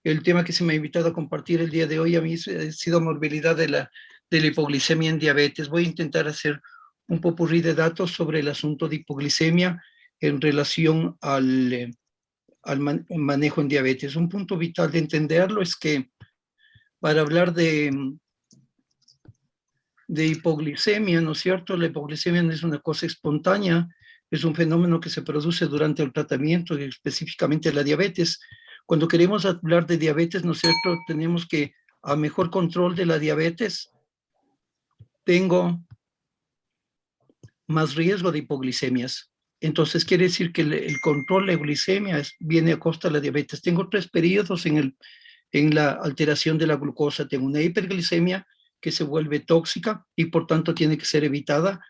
El tema que se me ha invitado a compartir el día de hoy a mí ha sido morbilidad de la hipoglicemia en diabetes. Voy a intentar hacer un popurrí de datos sobre el asunto de hipoglicemia en relación al manejo en diabetes. Un punto vital de entenderlo es que para hablar de hipoglicemia, ¿no es cierto? La hipoglicemia no es una cosa espontánea, es un fenómeno que se produce durante el tratamiento, específicamente la diabetes. Cuando queremos hablar de diabetes, ¿no es cierto? Tenemos que, a mejor control de la diabetes, tengo más riesgo de hipoglicemias. Entonces quiere decir que el control de glicemia viene a costa de la diabetes. Tengo 3 periodos en la alteración de la glucosa. Tengo una hiperglicemia que se vuelve tóxica y por tanto tiene que ser evitada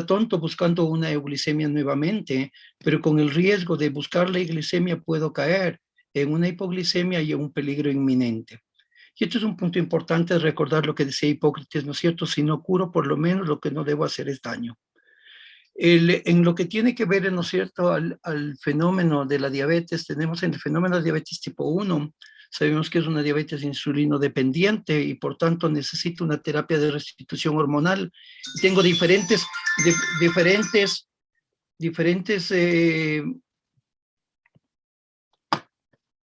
tonto buscando una euglicemia nuevamente, pero con el riesgo de buscar la glicemia puedo caer en una hipoglicemia y en un peligro inminente. Y esto es un punto importante de recordar lo que decía Hipócrates, ¿no es cierto? Si no curo, por lo menos lo que no debo hacer es daño. En lo que tiene que ver, ¿no es cierto?, al fenómeno de la diabetes, tenemos en el fenómeno de diabetes tipo 1, sabemos que es una diabetes insulino dependiente y por tanto necesita una terapia de restitución hormonal. Tengo diferentes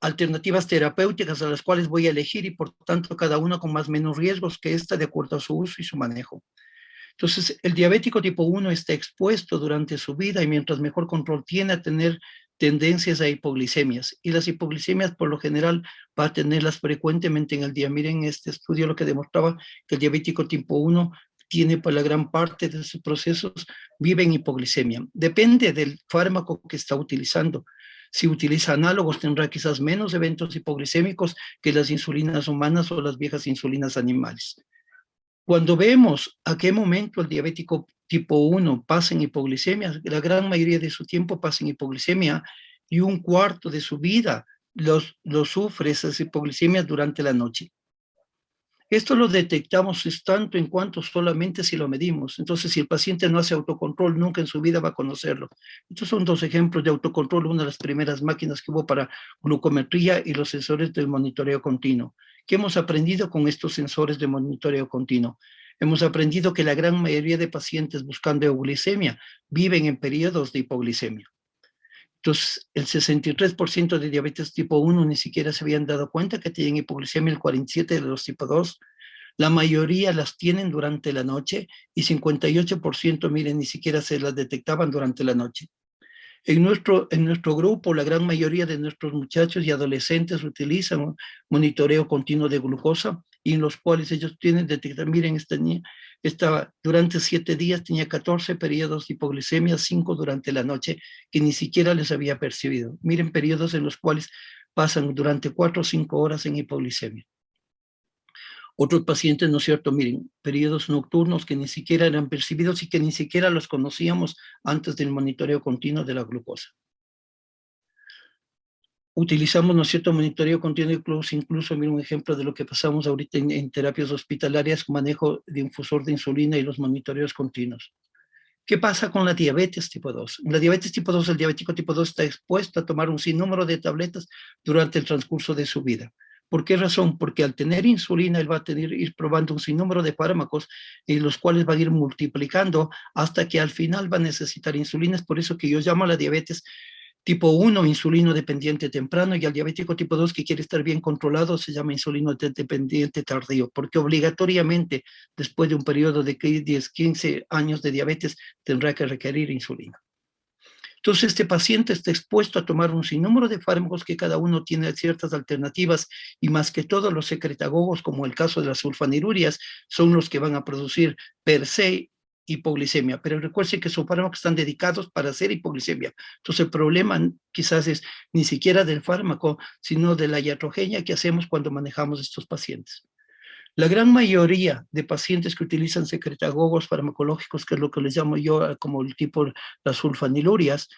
alternativas terapéuticas a las cuales voy a elegir y por tanto cada una con más o menos riesgos que esta de acuerdo a su uso y su manejo. Entonces, el diabético tipo 1 está expuesto durante su vida y mientras mejor control tiene a tener tendencias a hipoglicemias. Y las hipoglicemias, por lo general, va a tenerlas frecuentemente en el día. Miren este estudio lo que demostraba que el diabético tipo 1 tiene por la gran parte de sus procesos, vive en hipoglicemia. Depende del fármaco que está utilizando. Si utiliza análogos, tendrá quizás menos eventos hipoglicémicos que las insulinas humanas o las viejas insulinas animales. Cuando vemos a qué momento el diabético tipo 1 pasa en hipoglicemia, la gran mayoría de su tiempo pasa en hipoglicemia y 1/4 de su vida lo sufre esas hipoglicemias durante la noche. Esto lo detectamos tanto en cuanto solamente si lo medimos. Entonces, si el paciente no hace autocontrol, nunca en su vida va a conocerlo. Estos son 2 ejemplos de autocontrol, una de las primeras máquinas que hubo para glucometría y los sensores del monitoreo continuo. ¿Qué hemos aprendido con estos sensores de monitoreo continuo? Hemos aprendido que la gran mayoría de pacientes buscando euglicemia viven en periodos de hipoglicemia. Entonces, el 63% de diabetes tipo 1 ni siquiera se habían dado cuenta que tienen hipoglicemia, el 47% de los tipo 2. La mayoría las tienen durante la noche y 58%, miren, ni siquiera se las detectaban durante la noche. En nuestro grupo, la gran mayoría de nuestros muchachos y adolescentes utilizan monitoreo continuo de glucosa y en los cuales ellos tienen detectar, miren, esta niña durante 7 días tenía 14 periodos de hipoglicemia, 5 durante la noche, que ni siquiera les había percibido. Miren, periodos en los cuales pasan durante 4 o 5 horas en hipoglicemia. Otros pacientes, ¿no es cierto? Miren, periodos nocturnos que ni siquiera eran percibidos y que ni siquiera los conocíamos antes del monitoreo continuo de la glucosa. Utilizamos, ¿no es cierto?, monitoreo continuo, incluso mira un ejemplo de lo que pasamos ahorita en terapias hospitalarias, manejo de infusor de insulina y los monitoreos continuos. ¿Qué pasa con la diabetes tipo 2? En la diabetes tipo 2, el diabético tipo 2 está expuesto a tomar un sinnúmero de tabletas durante el transcurso de su vida. ¿Por qué razón? Porque al tener insulina, él va a ir probando un sinnúmero de fármacos en los cuales va a ir multiplicando hasta que al final va a necesitar insulina. Es por eso que yo llamo a la diabetes tipo 1, insulino dependiente temprano, y al diabético tipo 2, que quiere estar bien controlado, se llama insulino dependiente tardío, porque obligatoriamente, después de un periodo de 10, 15 años de diabetes, tendrá que requerir insulina. Entonces, este paciente está expuesto a tomar un sinnúmero de fármacos que cada uno tiene ciertas alternativas y más que todo los secretagogos, como el caso de las sulfanilurias, son los que van a producir per se hipoglicemia. Pero recuerden que son fármacos que están dedicados para hacer hipoglicemia. Entonces, el problema quizás es ni siquiera del fármaco, sino de la iatrogenia que hacemos cuando manejamos estos pacientes. La gran mayoría de pacientes que utilizan secretagogos farmacológicos, que es lo que les llamo yo como el tipo las sulfanilurias,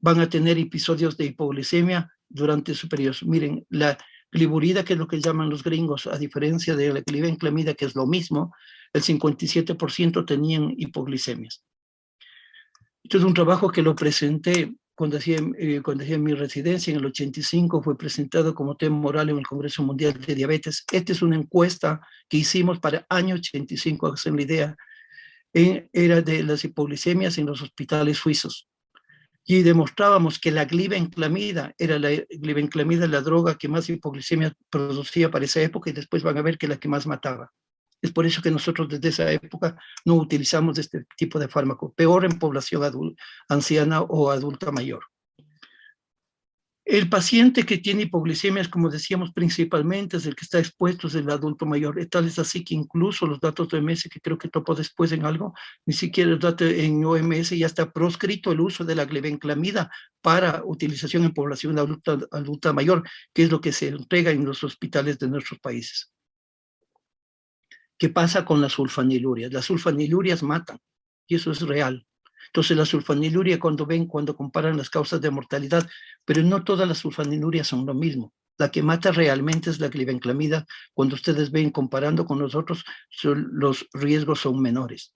van a tener episodios de hipoglicemia durante su periodo. Miren, la gliburida, que es lo que llaman los gringos, a diferencia de la glibenclamida, que es lo mismo, el 57% tenían hipoglicemias. Esto es un trabajo que lo presenté cuando hacía mi residencia en el 85, fue presentado como tema oral en el Congreso Mundial de Diabetes. Esta es una encuesta que hicimos para el año 85, hacen la idea, era de las hipoglicemias en los hospitales suizos. Y demostrábamos que la glibenclamida era la droga que más hipoglicemia producía para esa época, y después van a ver que la que más mataba. Es por eso que nosotros desde esa época no utilizamos este tipo de fármaco, peor en población anciana o adulta mayor. El paciente que tiene hipoglicemias, como decíamos, principalmente es el que está expuesto, es el adulto mayor. Tal es así que incluso los datos de OMS, que creo que topo después en algo, ni siquiera el dato en OMS ya está proscrito el uso de la glibenclamida para utilización en población adulta mayor, que es lo que se entrega en los hospitales de nuestros países. ¿Qué pasa con las sulfanilurias? Las sulfanilurias matan, y eso es real. Entonces la sulfaniluria, cuando comparan las causas de mortalidad, pero no todas las sulfanilurias son lo mismo. La que mata realmente es la glibenclamida. Cuando ustedes ven comparando con los otros, los riesgos son menores.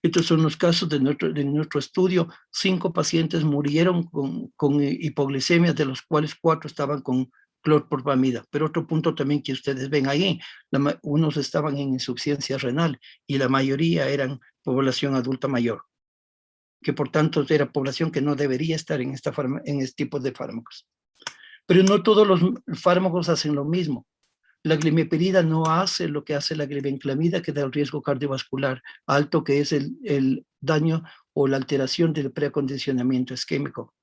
Estos son los casos de nuestro estudio. 5 pacientes murieron con hipoglicemia, de los cuales 4 estaban con clorpropamida. Pero otro punto también que ustedes ven ahí, unos estaban en insuficiencia renal y la mayoría eran población adulta mayor, que por tanto era población que no debería estar en este tipo de fármacos. Pero no todos los fármacos hacen lo mismo. La glimepirida no hace lo que hace la glibenclamida, que da el riesgo cardiovascular alto, que es el daño o la alteración del preacondicionamiento isquémico.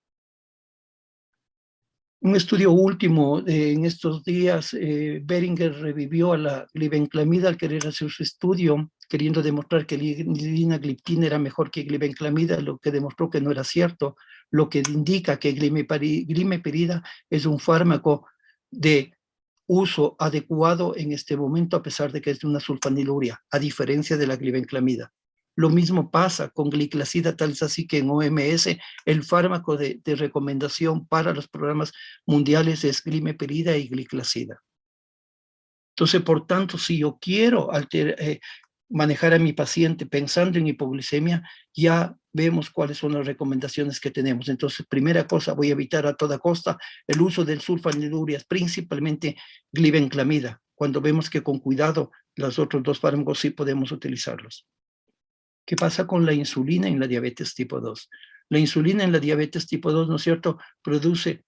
Un estudio último en estos días, Beringer revivió a la glibenclamida al querer hacer su estudio, queriendo demostrar que linagliptina era mejor que glibenclamida, lo que demostró que no era cierto, lo que indica que glimepirida es un fármaco de uso adecuado en este momento, a pesar de que es de una sulfaniluria, a diferencia de la glibenclamida. Lo mismo pasa con gliclazida, tal es así que en OMS el fármaco de recomendación para los programas mundiales es glimepirida y gliclazida. Entonces, por tanto, si yo quiero manejar a mi paciente pensando en hipoglicemia, ya vemos cuáles son las recomendaciones que tenemos. Entonces, primera cosa, voy a evitar a toda costa el uso del sulfanilurias, principalmente glibenclamida, cuando vemos que con cuidado los otros 2 fármacos sí podemos utilizarlos. ¿Qué pasa con la insulina en la diabetes tipo 2? La insulina en la diabetes tipo 2, ¿no es cierto?, produce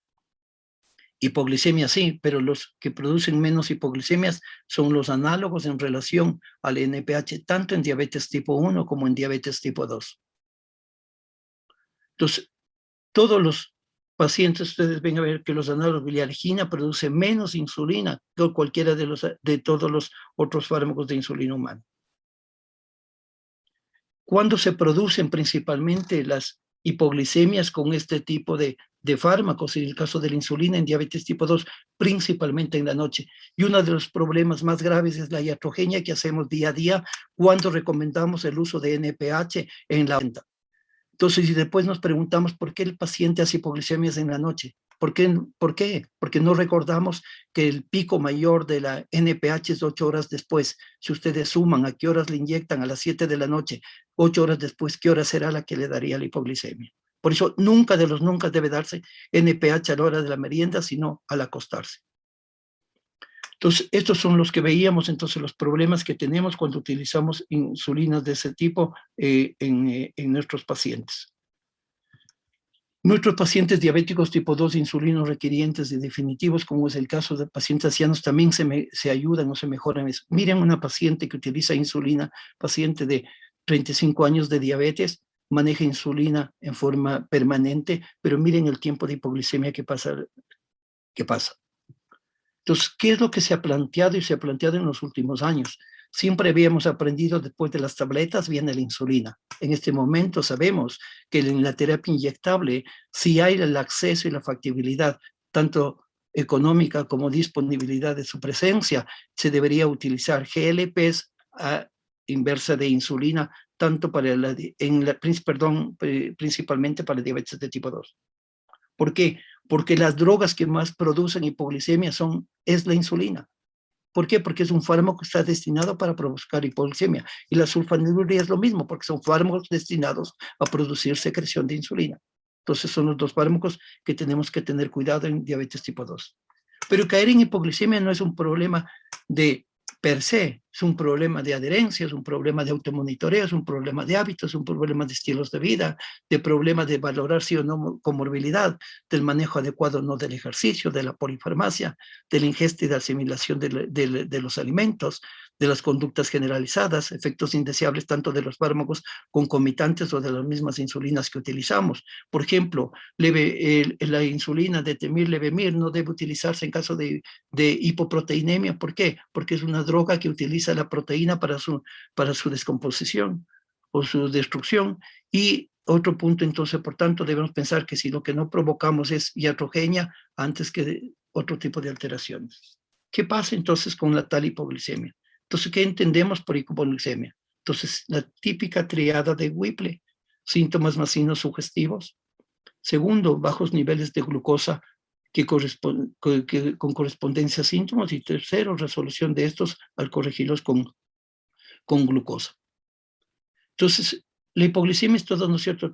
hipoglicemia, sí, pero los que producen menos hipoglicemias son los análogos en relación al NPH, tanto en diabetes tipo 1 como en diabetes tipo 2. Entonces, todos los pacientes, ustedes ven a ver que los análogos de biliargina producen menos insulina que cualquiera de todos los otros fármacos de insulina humana. ¿Cuándo se producen principalmente las hipoglicemias con este tipo de fármacos? En el caso de la insulina en diabetes tipo 2, principalmente en la noche. Y uno de los problemas más graves es la iatrogenia que hacemos día a día cuando recomendamos el uso de NPH en la venta. Entonces, y después nos preguntamos por qué el paciente hace hipoglicemias en la noche. ¿Por qué? Porque no recordamos que el pico mayor de la NPH es 8 horas después. Si ustedes suman a qué horas le inyectan a las 7 de la noche, 8 horas después, ¿qué hora será la que le daría la hipoglicemia? Por eso nunca debe darse NPH a la hora de la merienda, sino al acostarse. Entonces, estos son los que veíamos, entonces, los problemas que tenemos cuando utilizamos insulinas de ese tipo en nuestros pacientes. Nuestros pacientes diabéticos tipo 2, insulinos requirientes y definitivos, como es el caso de pacientes ancianos, también se ayudan o se mejoran eso. Miren una paciente que utiliza insulina, paciente de 35 años de diabetes, maneja insulina en forma permanente, pero miren el tiempo de hipoglicemia que pasa. Entonces, ¿qué es lo que se ha planteado y se ha planteado en los últimos años? Siempre habíamos aprendido después de las tabletas viene la insulina. En este momento sabemos que en la terapia inyectable, si hay el acceso y la factibilidad, tanto económica como disponibilidad de su presencia, se debería utilizar GLPs a inversa de insulina, tanto para principalmente para diabetes de tipo 2. ¿Por qué? Porque las drogas que más producen hipoglicemia es la insulina. ¿Por qué? Porque es un fármaco que está destinado para provocar hipoglicemia. Y la sulfaniluria es lo mismo, porque son fármacos destinados a producir secreción de insulina. Entonces son los dos fármacos que tenemos que tener cuidado en diabetes tipo 2. Pero caer en hipoglicemia no es un problema de per se, es un problema de adherencia, es un problema de automonitoreo, es un problema de hábitos, es un problema de estilos de vida, de problemas de valorar sí o no comorbilidad, del manejo adecuado o no del ejercicio, de la polifarmacia, de la ingesta y de asimilación de los alimentos, de las conductas generalizadas, efectos indeseables tanto de los fármacos concomitantes o de las mismas insulinas que utilizamos. Por ejemplo, la insulina de Temir Levemir no debe utilizarse en caso de hipoproteinemia. ¿Por qué? Porque es una droga que utiliza la proteína para su descomposición o su destrucción. Y otro punto, entonces, por tanto, debemos pensar que si lo que no provocamos es iatrogenia antes que otro tipo de alteraciones. ¿Qué pasa entonces con la tal hipoglicemia? Entonces, ¿qué entendemos por hipoglicemia? Entonces, la típica triada de Whipple, síntomas más signos sugestivos. Segundo, bajos niveles de glucosa con correspondencia a síntomas. Y tercero, resolución de estos al corregirlos con glucosa. Entonces, la hipoglicemia es todo, ¿no es cierto?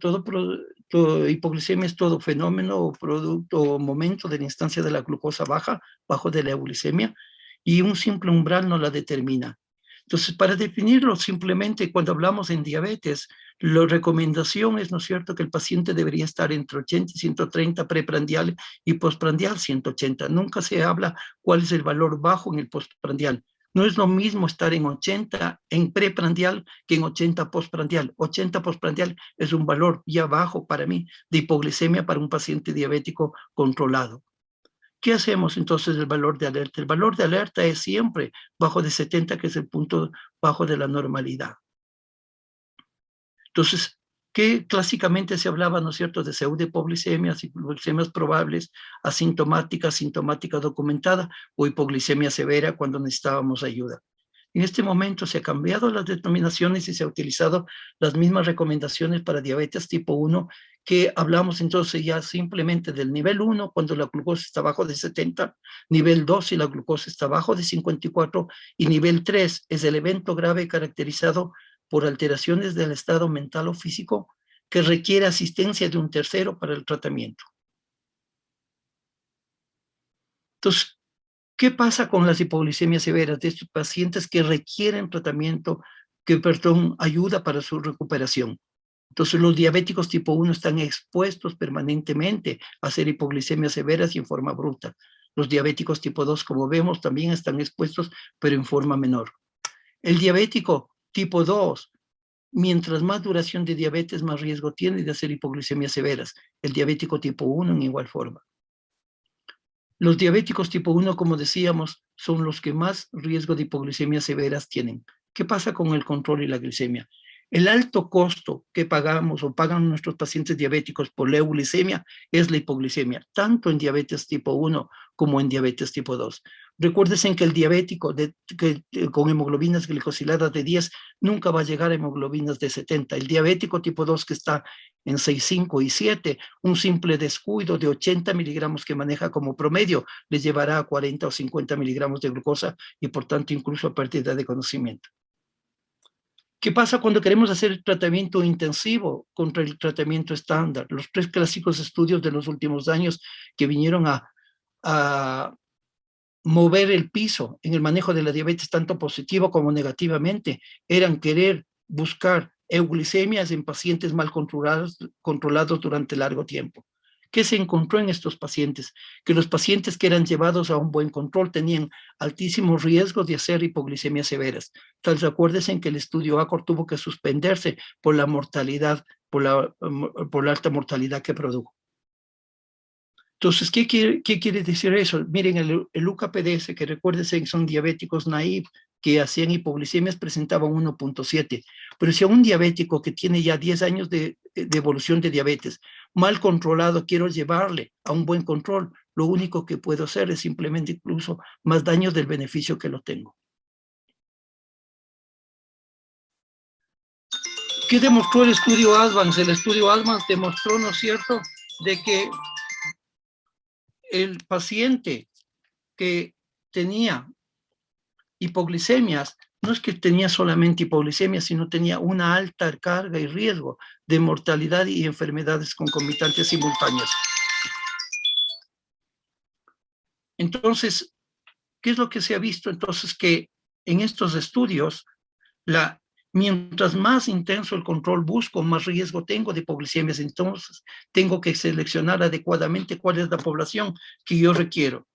Hipoglicemia es todo fenómeno o producto o momento de la instancia de la glucosa bajo de la euglicemia, y un simple umbral no la determina. Entonces, para definirlo simplemente, cuando hablamos en diabetes, la recomendación es, ¿no es cierto?, que el paciente debería estar entre 80 y 130 preprandial y postprandial 180. Nunca se habla cuál es el valor bajo en el postprandial. No es lo mismo estar en 80 en preprandial que en 80 postprandial. 80 postprandial es un valor ya bajo para mí de hipoglicemia para un paciente diabético controlado. ¿Qué hacemos entonces del valor de alerta? El valor de alerta es siempre bajo de 70, que es el punto bajo de la normalidad. Entonces, ¿qué clásicamente se hablaba, ¿no es cierto?, de pseudohipoglicemias, hipoglicemias probables, asintomática, sintomática documentada o hipoglicemia severa cuando necesitábamos ayuda. En este momento se han cambiado las determinaciones y se han utilizado las mismas recomendaciones para diabetes tipo 1, que hablamos entonces ya simplemente del nivel 1 cuando la glucosa está abajo de 70, nivel 2 si la glucosa está abajo de 54, y nivel 3 es el evento grave caracterizado por alteraciones del estado mental o físico que requiere asistencia de un tercero para el tratamiento. Entonces, ¿qué pasa con las hipoglicemias severas de estos pacientes que requieren tratamiento, ayuda para su recuperación? Entonces, los diabéticos tipo 1 están expuestos permanentemente a hacer hipoglicemias severas y en forma bruta. Los diabéticos tipo 2, como vemos, también están expuestos, pero en forma menor. El diabético tipo 2, mientras más duración de diabetes, más riesgo tiene de hacer hipoglicemias severas. El diabético tipo 1 en igual forma. Los diabéticos tipo 1, como decíamos, son los que más riesgo de hipoglicemias severas tienen. ¿Qué pasa con el control y la glicemia? El alto costo que pagamos o pagan nuestros pacientes diabéticos por la euglicemia es la hipoglicemia, tanto en diabetes tipo 1 como en diabetes tipo 2. Recuérdense que el diabético con hemoglobinas glicosiladas de 10 nunca va a llegar a hemoglobinas de 70. El diabético tipo 2 que está en 6, 5 y 7, un simple descuido de 80 miligramos que maneja como promedio les llevará a 40 o 50 miligramos de glucosa y por tanto incluso a pérdida de conocimiento. ¿Qué pasa cuando queremos hacer el tratamiento intensivo contra el tratamiento estándar? Los 3 clásicos estudios de los últimos años que vinieron a mover el piso en el manejo de la diabetes, tanto positivo como negativamente, eran querer buscar euglicemias en pacientes mal controlados durante largo tiempo. ¿Qué se encontró en estos pacientes? Que los pacientes que eran llevados a un buen control tenían altísimos riesgos de hacer hipoglicemias severas. Tal vez acuérdense que el estudio ACOR tuvo que suspenderse por la mortalidad, por la alta mortalidad que produjo. Entonces, ¿qué quiere decir eso? Miren, el UKPDS, que recuérdense que son diabéticos naive, que hacían hipoglicemias, presentaban 1.7. Pero si a un diabético que tiene ya 10 años de evolución de diabetes, mal controlado, quiero llevarle a un buen control, lo único que puedo hacer es simplemente incluso más daño del beneficio que lo tengo. ¿Qué demostró el estudio Advance? El estudio Advance demostró, ¿no es cierto?, de que el paciente que tenía hipoglicemias no es que tenía solamente hipoglicemia, sino tenía una alta carga y riesgo de mortalidad y enfermedades concomitantes simultáneas. Entonces, ¿qué es lo que se ha visto? Entonces, que en estos estudios, mientras más intenso el control busco, más riesgo tengo de hipoglicemias. Entonces, tengo que seleccionar adecuadamente cuál es la población que yo requiero.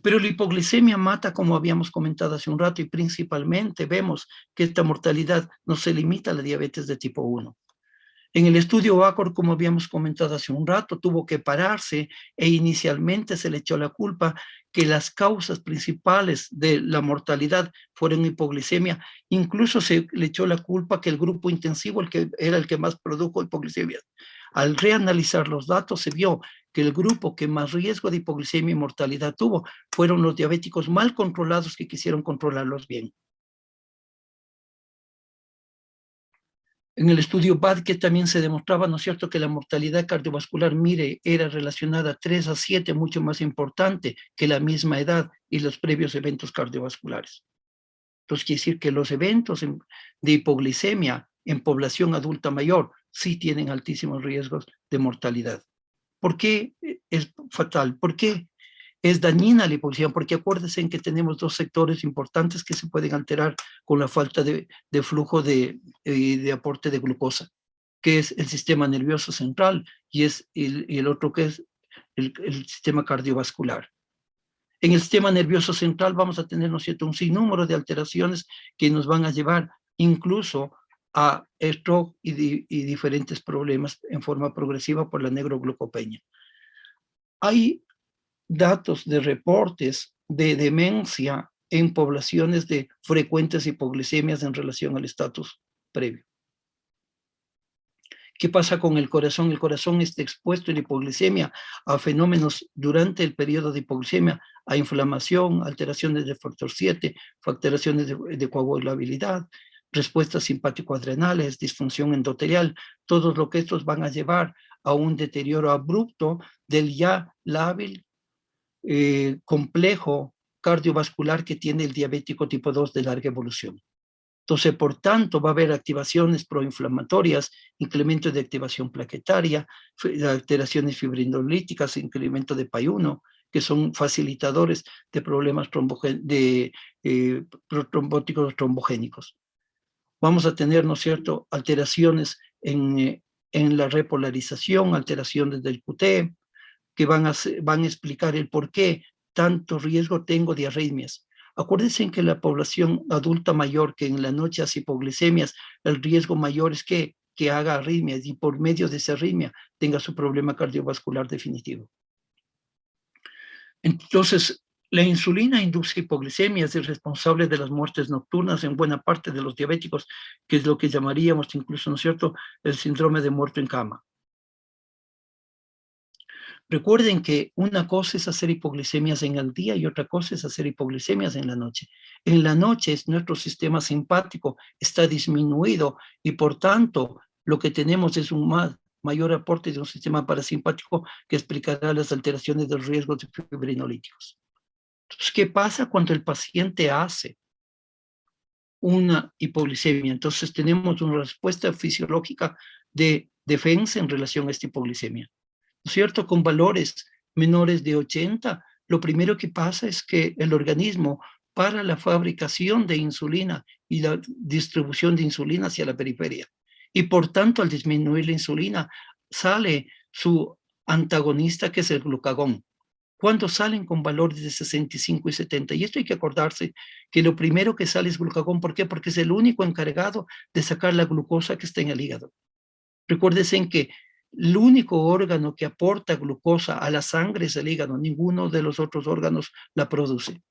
Pero la hipoglicemia mata, como habíamos comentado hace un rato, y principalmente vemos que esta mortalidad no se limita a la diabetes de tipo 1. En el estudio ACOR, como habíamos comentado hace un rato, tuvo que pararse e inicialmente se le echó la culpa que las causas principales de la mortalidad fueron hipoglicemia. Incluso se le echó la culpa que el grupo intensivo era el que más produjo hipoglicemia. Al reanalizar los datos se vio que el grupo que más riesgo de hipoglicemia y mortalidad tuvo fueron los diabéticos mal controlados que quisieron controlarlos bien. En el estudio BADCE también se demostraba, ¿no es cierto?, que la mortalidad cardiovascular, mire, era relacionada 3 a 7, mucho más importante que la misma edad y los previos eventos cardiovasculares. Entonces, quiere decir que los eventos de hipoglicemia en población adulta mayor sí tienen altísimos riesgos de mortalidad. ¿Por qué es fatal? ¿Por qué es dañina la hipoglicemia? Porque acuérdense en que tenemos dos sectores importantes que se pueden alterar con la falta de flujo de aporte de glucosa, que es el sistema nervioso central y el otro que es el sistema cardiovascular. En el sistema nervioso central vamos a tener, ¿no es cierto?, un sinnúmero de alteraciones que nos van a llevar incluso a stroke y diferentes problemas en forma progresiva por la neuroglucopenia. Hay datos de reportes de demencia en poblaciones de frecuentes hipoglicemias en relación al estatus previo. ¿Qué pasa con el corazón? El corazón está expuesto en hipoglicemia a fenómenos durante el periodo de hipoglicemia, a inflamación, alteraciones de factor 7, alteraciones de coagulabilidad, respuestas simpático-adrenales, disfunción endotelial, todo lo que estos van a llevar a un deterioro abrupto del ya lábil, complejo cardiovascular que tiene el diabético tipo 2 de larga evolución. Entonces, por tanto, va a haber activaciones proinflamatorias, incremento de activación plaquetaria, alteraciones fibrinolíticas, incremento de PAI-1, que son facilitadores de problemas trombóticos trombogénicos. Vamos a tener, ¿no es cierto?, alteraciones en la repolarización, alteraciones del QT, que van a explicar el por qué tanto riesgo tengo de arritmias. Acuérdense que la población adulta mayor que en la noche hace hipoglicemias, el riesgo mayor es que haga arritmias y por medio de esa arritmia tenga su problema cardiovascular definitivo. Entonces, la insulina induce hipoglicemias, es responsable de las muertes nocturnas en buena parte de los diabéticos, que es lo que llamaríamos incluso, ¿no es cierto?, el síndrome de muerto en cama. Recuerden que una cosa es hacer hipoglicemias en el día y otra cosa es hacer hipoglicemias en la noche. En la noche nuestro sistema simpático está disminuido y por tanto lo que tenemos es un mayor aporte de un sistema parasimpático que explicará las alteraciones de los riesgos de fibrinolíticos. Entonces, ¿qué pasa cuando el paciente hace una hipoglicemia? Entonces tenemos una respuesta fisiológica de defensa en relación a esta hipoglicemia. ¿No es cierto? Con valores menores de 80, lo primero que pasa es que el organismo para la fabricación de insulina y la distribución de insulina hacia la periferia. Y por tanto, al disminuir la insulina, sale su antagonista, que es el glucagón. Cuando salen con valores de 65 y 70, y esto hay que acordarse que lo primero que sale es glucagón. ¿Por qué? Porque es el único encargado de sacar la glucosa que está en el hígado. Recuérdense que el único órgano que aporta glucosa a la sangre es el hígado, ninguno de los otros órganos la produce.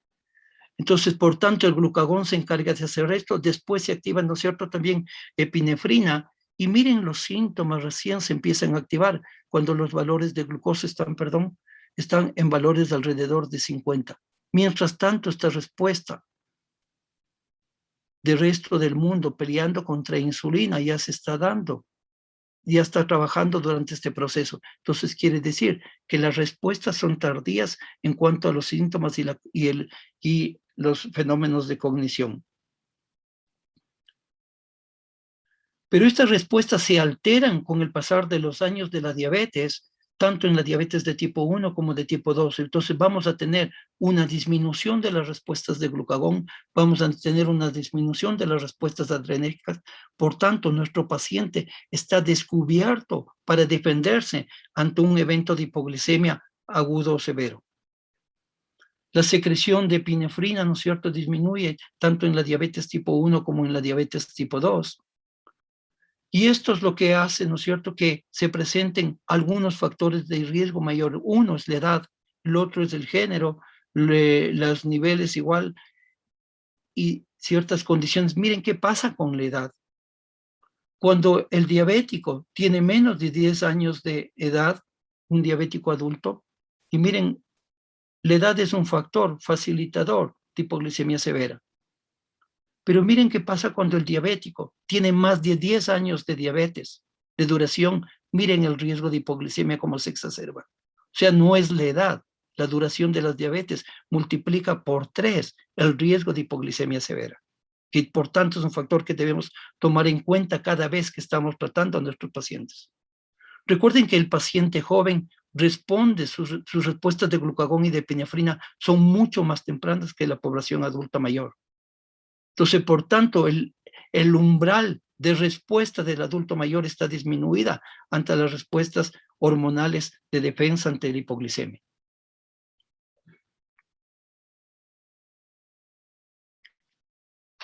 Entonces, por tanto, el glucagón se encarga de hacer esto, después se activa, ¿no es cierto?, también epinefrina, y miren los síntomas recién se empiezan a activar cuando los valores de glucosa están en valores de alrededor de 50. Mientras tanto, esta respuesta del resto del mundo peleando contra insulina ya se está dando, ya está trabajando durante este proceso. Entonces quiere decir que las respuestas son tardías en cuanto a los síntomas y los fenómenos de cognición. Pero estas respuestas se alteran con el pasar de los años de la diabetes, tanto en la diabetes de tipo 1 como de tipo 2. Entonces vamos a tener una disminución de las respuestas de glucagón, vamos a tener una disminución de las respuestas adrenérgicas. Por tanto, nuestro paciente está descubierto para defenderse ante un evento de hipoglicemia agudo o severo. La secreción de epinefrina, ¿no es cierto?, disminuye tanto en la diabetes tipo 1 como en la diabetes tipo 2. Y esto es lo que hace, ¿no es cierto?, que se presenten algunos factores de riesgo mayor. Uno es la edad, el otro es el género, los niveles igual y ciertas condiciones. Miren qué pasa con la edad. Cuando el diabético tiene menos de 10 años de edad, un diabético adulto, y miren, la edad es un factor facilitador de hipoglicemia severa. Pero miren qué pasa cuando el diabético tiene más de 10 años de diabetes, de duración. Miren el riesgo de hipoglicemia como se exacerba. O sea, no es la edad, la duración de las diabetes multiplica por 3 el riesgo de hipoglicemia severa. Y por tanto es un factor que debemos tomar en cuenta cada vez que estamos tratando a nuestros pacientes. Recuerden que el paciente joven responde, sus respuestas de glucagón y de epinefrina son mucho más tempranas que la población adulta mayor. Entonces, por tanto, el umbral de respuesta del adulto mayor está disminuida ante las respuestas hormonales de defensa ante la hipoglicemia.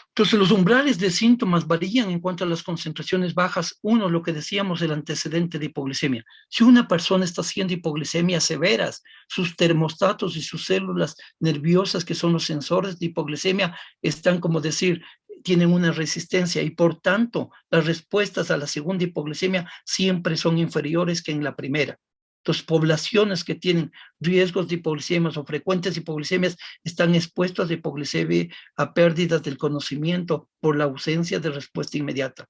Entonces, los umbrales de síntomas varían en cuanto a las concentraciones bajas. Uno, lo que decíamos, el antecedente de hipoglicemia. Si una persona está haciendo hipoglicemias severas, sus termostatos y sus células nerviosas, que son los sensores de hipoglicemia, están, como decir, tienen una resistencia y por tanto las respuestas a la segunda hipoglicemia siempre son inferiores que en la primera. Entonces, poblaciones que tienen riesgos de hipoglicemias o frecuentes hipoglicemias están expuestas a hipoglicemia, a pérdidas del conocimiento por la ausencia de respuesta inmediata.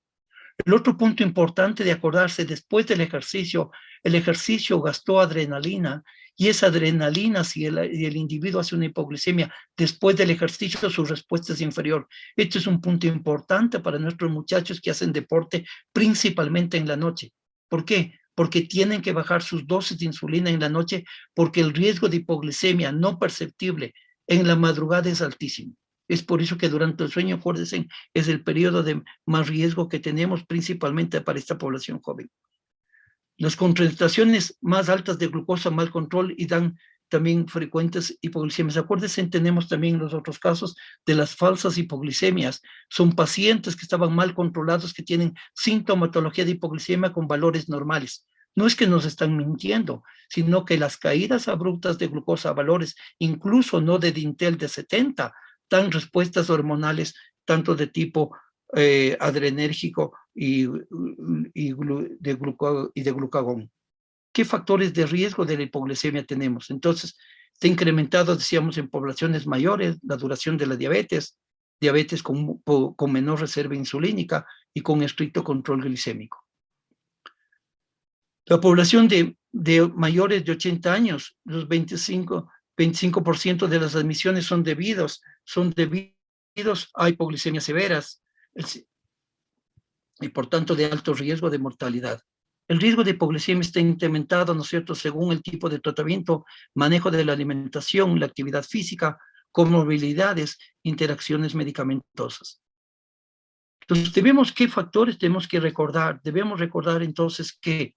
El otro punto importante de acordarse, después del ejercicio, el ejercicio gastó adrenalina y esa adrenalina, si el individuo hace una hipoglicemia después del ejercicio, su respuesta es inferior. Esto es un punto importante para nuestros muchachos que hacen deporte principalmente en la noche. ¿Por qué? Porque tienen que bajar sus dosis de insulina en la noche porque el riesgo de hipoglicemia no perceptible en la madrugada es altísimo. Es por eso que durante el sueño, acuérdense, es el periodo de más riesgo que tenemos principalmente para esta población joven. Las concentraciones más altas de glucosa mal control y dan también frecuentes hipoglicemias. Acuérdense, tenemos también los otros casos de las falsas hipoglicemias. Son pacientes que estaban mal controlados, que tienen sintomatología de hipoglicemia con valores normales. No es que nos están mintiendo, sino que las caídas abruptas de glucosa a valores, incluso no de dintel de 70, dan respuestas hormonales tanto de tipo adrenérgico y de glucagón. ¿Qué factores de riesgo de la hipoglicemia tenemos? Entonces, está incrementado, decíamos, en poblaciones mayores, la duración de la diabetes con menor reserva insulínica y con estricto control glicémico. La población de mayores de 80 años, los 25% de las admisiones son debidos a hipoglicemias severas y por tanto de alto riesgo de mortalidad. El riesgo de hipoglicemia está incrementado, ¿no es cierto?, según el tipo de tratamiento, manejo de la alimentación, la actividad física, comorbilidades, interacciones medicamentosas. Entonces, ¿qué factores tenemos que recordar? Debemos recordar entonces que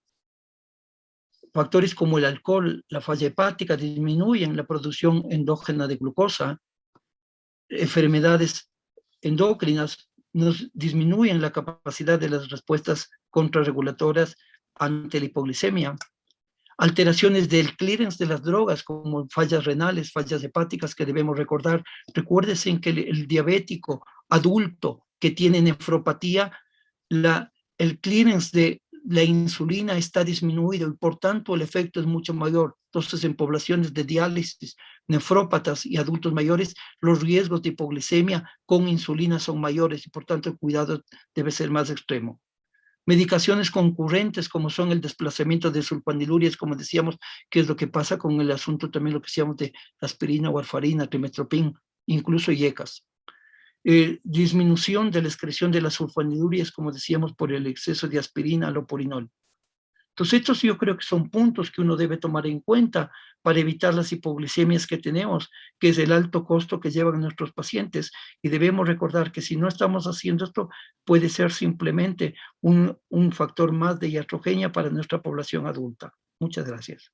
factores como el alcohol, la falla hepática disminuyen la producción endógena de glucosa, enfermedades endocrinas nos disminuyen la capacidad de las respuestas contrarregulatorias ante la hipoglicemia, alteraciones del clearance de las drogas como fallas renales, fallas hepáticas que debemos recordar. Recuérdense que el diabético adulto que tiene nefropatía, el clearance de la insulina está disminuido y por tanto el efecto es mucho mayor. Entonces, en poblaciones de diálisis, nefrópatas y adultos mayores, los riesgos de hipoglicemia con insulina son mayores y por tanto el cuidado debe ser más extremo. Medicaciones concurrentes como son el desplazamiento de sulfanilureas, como decíamos, que es lo que pasa con el asunto también lo que decíamos de aspirina, warfarina, trimestopin, incluso IECAS. disminución de la excreción de las sulfonilureas, como decíamos, por el exceso de aspirina, alopurinol. Entonces, estos yo creo que son puntos que uno debe tomar en cuenta para evitar las hipoglicemias que tenemos, que es el alto costo que llevan nuestros pacientes. Y debemos recordar que si no estamos haciendo esto, puede ser simplemente un factor más de iatrogenia para nuestra población adulta. Muchas gracias.